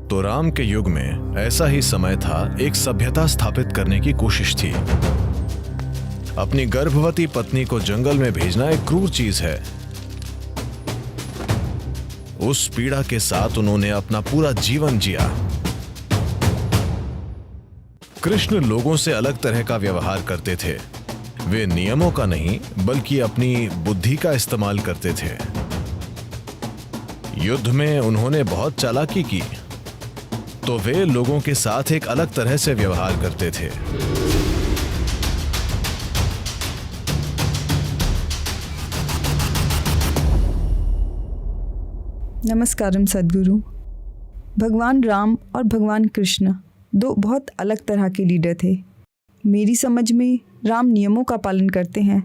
तो राम के युग में ऐसा ही समय था। एक सभ्यता स्थापित करने की कोशिश थी। अपनी गर्भवती पत्नी को जंगल में भेजना एक क्रूर चीज है। उस पीड़ा के साथ उन्होंने अपना पूरा जीवन जिया। कृष्ण लोगों से अलग तरह का व्यवहार करते थे। वे नियमों का नहीं बल्कि अपनी बुद्धि का इस्तेमाल करते थे। युद्ध में उन्होंने बहुत चालाकी की, तो वे लोगों के साथ एक अलग तरह से व्यवहार करते थे। नमस्कारम सद्गुरु। भगवान राम और भगवान कृष्ण दो बहुत अलग तरह के लीडर थे। मेरी समझ में राम नियमों का पालन करते हैं,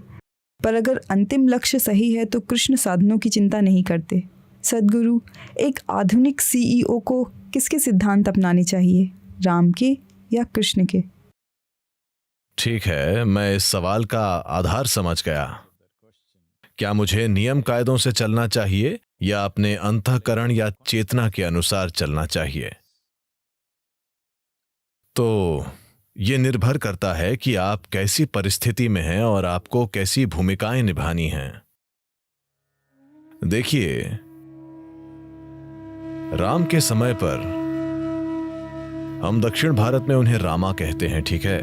पर अगर अंतिम लक्ष्य सही है तो कृष्ण साधनों की चिंता नहीं करते। सद्गुरु, एक आधुनिक सीईओ को किसके सिद्धांत अपनाने चाहिए, राम के या कृष्ण के? ठीक है, मैं इस सवाल का आधार समझ गया। क्या मुझे नियम कायदों से चलना चाहिए या अपने अंतःकरण या चेतना के अनुसार चलना चाहिए? तो ये निर्भर करता है कि आप कैसी परिस्थिति में हैं और आपको कैसी भूमिकाएं निभानी हैं। देखिए, राम के समय पर हम दक्षिण भारत में उन्हें रामा कहते हैं, ठीक है?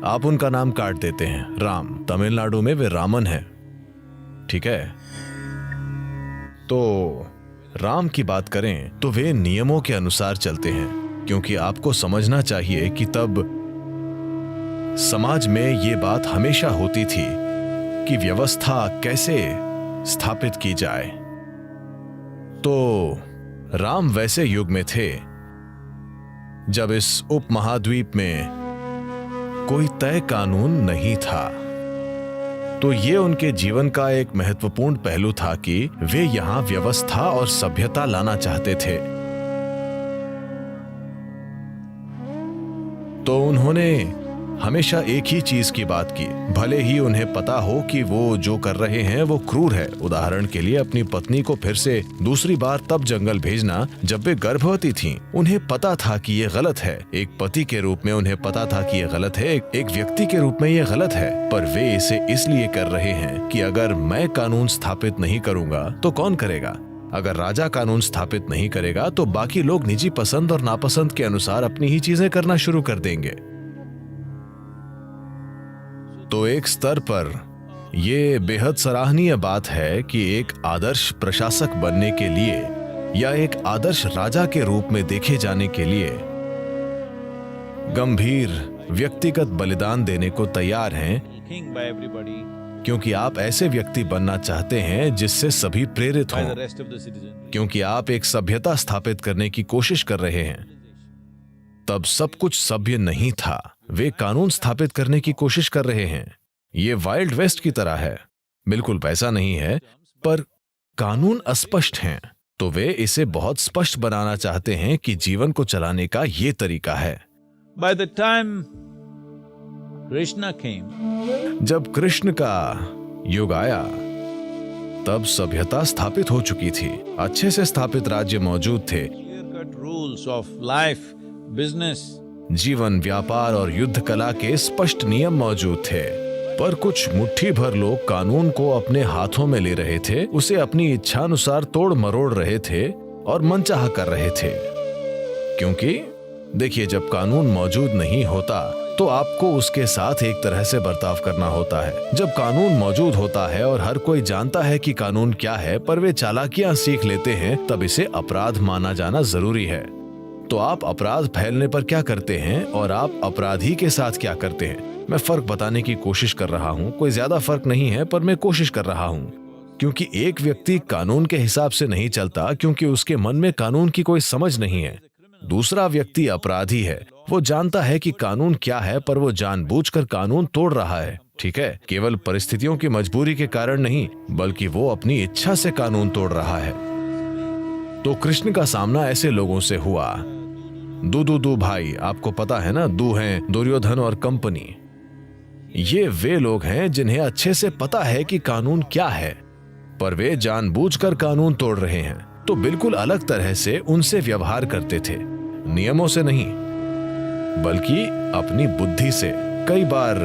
आप उनका नाम काट देते हैं राम। तमिलनाडु में वे रामन हैं, ठीक है? तो राम की बात करें तो वे नियमों के अनुसार चलते हैं, क्योंकि आपको समझना चाहिए कि तब समाज में ये बात हमेशा होती थी कि व्यवस्था कैसे स्थापित की जाए। तो राम वैसे युग में थे जब इस उपमहाद्वीप में कोई तय कानून नहीं था। तो ये उनके जीवन का एक महत्वपूर्ण पहलू था कि वे यहां व्यवस्था और सभ्यता लाना चाहते थे। तो उन्होंने हमेशा एक ही चीज की बात की, भले ही उन्हें पता हो कि वो जो कर रहे हैं वो क्रूर है। उदाहरण के लिए, अपनी पत्नी को फिर से दूसरी बार तब जंगल भेजना जब वे गर्भवती थीं। उन्हें पता था कि ये गलत है। एक पति के रूप में उन्हें पता था कि ये गलत है, एक व्यक्ति के रूप में ये गलत है। पर वे इसे इसलिए कर रहे हैं कि अगर मैं कानून स्थापित नहीं करूंगा तो कौन करेगा? अगर राजा कानून स्थापित नहीं करेगा तो बाकी लोग निजी पसंद और नापसंद के अनुसार अपनी ही चीजें करना शुरू कर देंगे। तो एक स्तर पर यह बेहद सराहनीय बात है कि एक आदर्श प्रशासक बनने के लिए या एक आदर्श राजा के रूप में देखे जाने के लिए गंभीर व्यक्तिगत बलिदान देने को तैयार हैं, क्योंकि आप ऐसे व्यक्ति बनना चाहते हैं जिससे सभी प्रेरित हों, क्योंकि आप एक सभ्यता स्थापित करने की कोशिश कर रहे हैं। तब सब कुछ सभ्य नहीं था, वे कानून स्थापित करने की कोशिश कर रहे हैं। ये वाइल्ड वेस्ट की तरह है, बिल्कुल वैसा नहीं है, पर कानून अस्पष्ट हैं। तो वे इसे बहुत स्पष्ट बनाना चाहते हैं कि जीवन को चलाने का ये तरीका है। By the time Krishna came, जब कृष्ण का युग आया तब सभ्यता स्थापित हो चुकी थी, अच्छे से स्थापित राज्य मौजूद थे, clear-cut rules of life, business, जीवन, व्यापार और युद्ध कला के स्पष्ट नियम मौजूद थे। पर कुछ मुट्ठी भर लोग कानून को अपने हाथों में ले रहे थे, उसे अपनी इच्छानुसार तोड़ मरोड़ रहे थे और मनचाहा कर रहे थे। क्योंकि देखिए, जब कानून मौजूद नहीं होता तो आपको उसके साथ एक तरह से बर्ताव करना होता है। जब कानून मौजूद होता है और हर कोई जानता है कि कानून क्या है, पर वे चालाकियां सीख लेते हैं, तब इसे अपराध माना जाना जरूरी है। तो आप अपराध फैलने पर क्या करते हैं और आप अपराधी के साथ क्या करते हैं? मैं फर्क बताने की कोशिश कर रहा हूँ। कोई ज्यादा फर्क नहीं है, पर मैं कोशिश कर रहा हूँ। क्योंकि एक व्यक्ति कानून के हिसाब से नहीं चलता क्योंकि उसके मन में कानून की कोई समझ नहीं है। दूसरा व्यक्ति अपराधी है, वो जानता है कि कानून क्या है, पर वो जानबूझकर कानून तोड़ रहा है, ठीक है? केवल परिस्थितियों की मजबूरी के कारण नहीं, बल्कि वो अपनी इच्छा से कानून तोड़ रहा है। तो कृष्ण का सामना ऐसे लोगों से हुआ। दू भाई, आपको पता है ना, दू हैं दुर्योधन और कंपनी। ये वे लोग हैं जिन्हें अच्छे से पता है कि कानून क्या है, पर वे जानबूझकर कानून तोड़ रहे हैं। तो बिल्कुल अलग तरह से उनसे व्यवहार करते थे, नियमों से नहीं बल्कि अपनी बुद्धि से, कई बार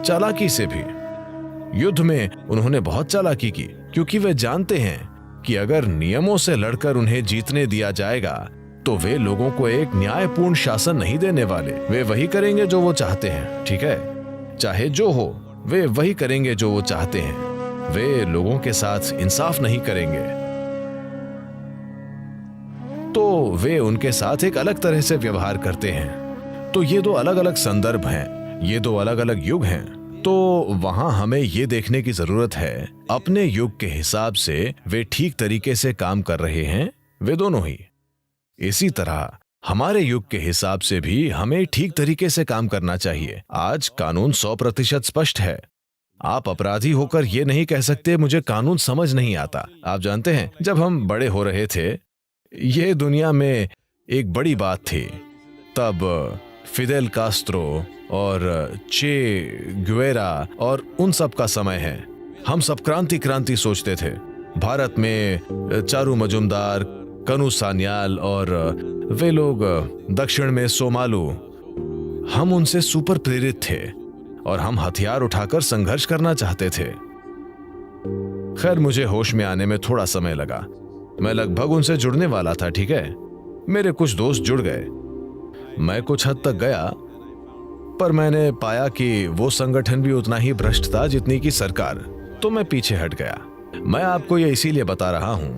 चालाकी से भी। युद्ध में उन्होंने बहुत चालाकी की क्योंकि वे जानते हैं कि अगर नियमों से लड़कर उन्हें जीतने दिया जाएगा तो वे लोगों को एक न्यायपूर्ण शासन नहीं देने वाले। वे वही करेंगे जो वो चाहते हैं, ठीक है, चाहे जो हो, वे वही करेंगे जो वो चाहते हैं। वे लोगों के साथ इंसाफ नहीं करेंगे, तो वे उनके साथ एक अलग तरह से व्यवहार करते हैं। तो ये दो अलग अलग संदर्भ हैं, ये दो अलग अलग युग हैं। तो वहां हमें ये देखने की जरूरत है अपने युग के हिसाब से वे ठीक तरीके से काम कर रहे हैं, वे दोनों ही। इसी तरह हमारे युग के हिसाब से भी हमें ठीक तरीके से काम करना चाहिए। आज कानून 100% स्पष्ट है। आप अपराधी होकर ये नहीं कह सकते मुझे कानून समझ नहीं आता। आप जानते हैं, जब हम बड़े हो रहे थे, ये दुनिया में एक बड़ी बात थी। तब फिदेल कास्त्रो और चे गुवेरा और उन सब का समय है। हम सब क्रांति सोचते थे। भारत में चारू मजुमदार, कनु सान्याल और वे लोग दक्षिण में सोमालू, हम उनसे सुपर प्रेरित थे और हम हथियार उठाकर संघर्ष करना चाहते थे। खैर, मुझे होश में आने में थोड़ा समय लगा। मैं लगभग उनसे जुड़ने वाला था, ठीक है। मेरे कुछ दोस्त जुड़ गए, मैं कुछ हद तक गया, पर मैंने पाया कि वो संगठन भी उतना ही भ्रष्ट था जितनी की सरकार, तो मैं पीछे हट गया। मैं आपको ये इसीलिए बता रहा हूं,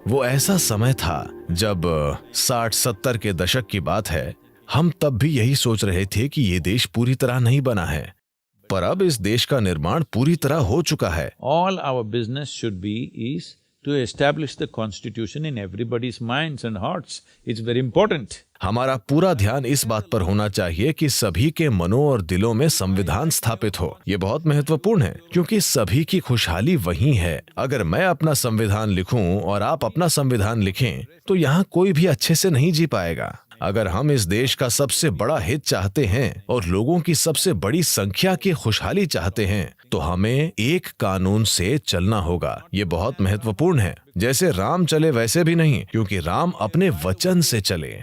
वो ऐसा समय था जब 60-70 के दशक की बात है। हम तब भी यही सोच रहे थे कि ये देश पूरी तरह नहीं बना है, पर अब इस देश का निर्माण पूरी तरह हो चुका है। All our business should be is to establish the constitution in everybody's minds and hearts. It's very important. हमारा पूरा ध्यान इस बात पर होना चाहिए कि सभी के मनों और दिलों में संविधान स्थापित हो। ये बहुत महत्वपूर्ण है क्योंकि सभी की खुशहाली वही है। अगर मैं अपना संविधान लिखूं और आप अपना संविधान लिखें तो यहाँ कोई भी अच्छे से नहीं जी पाएगा। अगर हम इस देश का सबसे बड़ा हित चाहते हैं और लोगों की सबसे बड़ी संख्या की खुशहाली चाहते हैं तो हमें एक कानून से चलना होगा। ये बहुत महत्वपूर्ण है। जैसे राम चले वैसे भी नहीं, क्योंकि राम अपने वचन से चले।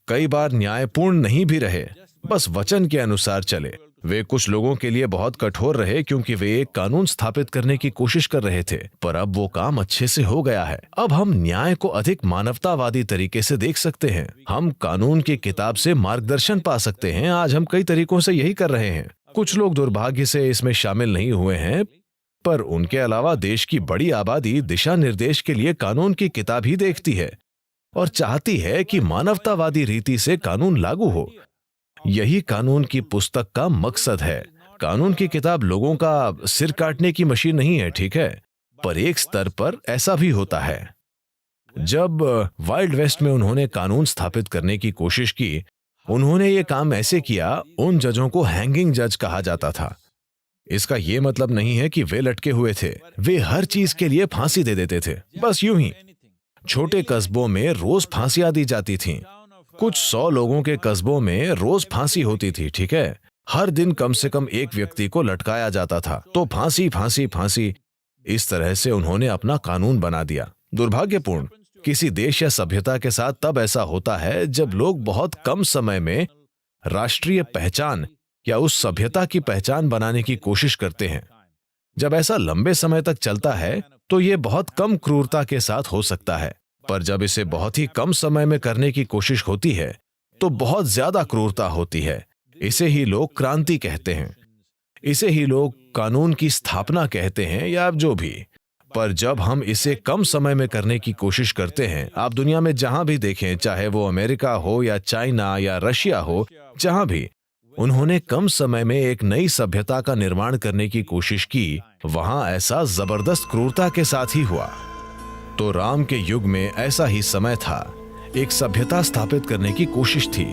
कई बार न्यायपूर्ण नहीं भी रहे, बस वचन के अनुसार चले। वे कुछ लोगों के लिए बहुत कठोर रहे क्योंकि वे एक कानून स्थापित करने की कोशिश कर रहे थे, पर अब वो काम अच्छे से हो गया है। अब हम न्याय को अधिक मानवतावादी तरीके से देख सकते हैं। हम कानून की किताब से मार्गदर्शन पा सकते हैं। आज हम कई तरीकों से यही कर रहे हैं। कुछ लोग दुर्भाग्य से इसमें शामिल नहीं हुए हैं, पर उनके अलावा देश की बड़ी आबादी दिशा निर्देश के लिए कानून की किताब ही देखती है और चाहती है कि मानवतावादी रीति से कानून लागू हो। यही कानून की पुस्तक का मकसद है। कानून की किताब लोगों का सिर काटने की मशीन नहीं है, ठीक है, पर एक स्तर पर ऐसा भी होता है। जब वाइल्ड वेस्ट में उन्होंने कानून स्थापित करने की कोशिश की, उन्होंने ये काम ऐसे किया, उन जजों को हैंगिंग जज कहा जाता था। इसका ये मतलब नहीं है कि वे लटके हुए थे, वे हर चीज के लिए फांसी दे देते थे। बस यूं ही छोटे कस्बों में रोज फांसियां दी जाती थीं। कुछ 100 लोगों के कस्बों में रोज फांसी होती थी, ठीक है। हर दिन कम से कम एक व्यक्ति को लटकाया जाता था, तो फांसी फांसी फांसी। इस तरह से उन्होंने अपना कानून बना दिया। दुर्भाग्यपूर्ण, किसी देश या सभ्यता के साथ तब ऐसा होता है जब लोग बहुत कम समय में राष्ट्रीय पहचान या उस सभ्यता की पहचान बनाने की कोशिश करते हैं। जब ऐसा लंबे समय तक चलता है तो ये बहुत कम क्रूरता के साथ हो सकता है, पर जब इसे बहुत ही कम समय में करने की कोशिश होती है तो बहुत ज्यादा क्रूरता होती है। इसे ही लोग क्रांति कहते हैं, इसे ही लोग कानून की स्थापना कहते हैं, या जो भी। पर जब हम इसे कम समय में करने की कोशिश करते हैं, आप दुनिया में जहां भी देखें, चाहे वो अमेरिका हो या चाइना या रशिया हो, जहां भी उन्होंने कम समय में एक नई सभ्यता का निर्माण करने की कोशिश की, वहां ऐसा जबरदस्त क्रूरता के साथ ही हुआ। तो राम के युग में ऐसा ही समय था, एक सभ्यता स्थापित करने की कोशिश थी,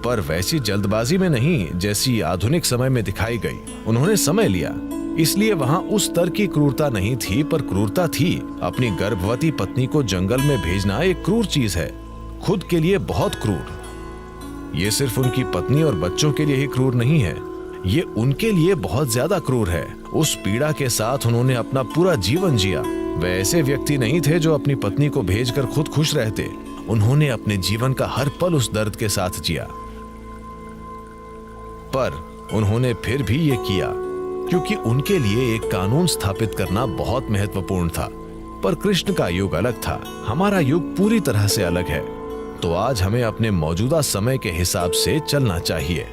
पर वैसी जल्दबाजी में नहीं जैसी आधुनिक समय में दिखाई गई। उन्होंने समय लिया, इसलिए वहां उस स्तर की क्रूरता नहीं थी, पर क्रूरता थी। अपनी गर्भवती पत्नी को जंगल में भेजना एक क्रूर चीज है, खुद के लिए बहुत क्रूर। ये सिर्फ उनकी पत्नी और बच्चों के लिए ही क्रूर नहीं है, ये उनके लिए बहुत ज्यादा क्रूर है। उस पीड़ा के साथ उन्होंने अपना पूरा जीवन जिया। वे ऐसे व्यक्ति नहीं थे जो अपनी पत्नी को भेजकर खुद खुश रहते। उन्होंने अपने जीवन का हर पल उस दर्द के साथ जिया, पर उन्होंने फिर भी ये किया क्योंकि उनके लिए एक कानून स्थापित करना बहुत महत्वपूर्ण था। पर कृष्ण का युग अलग था, हमारा युग पूरी तरह से अलग है। तो आज हमें अपने मौजूदा समय के हिसाब से चलना चाहिए।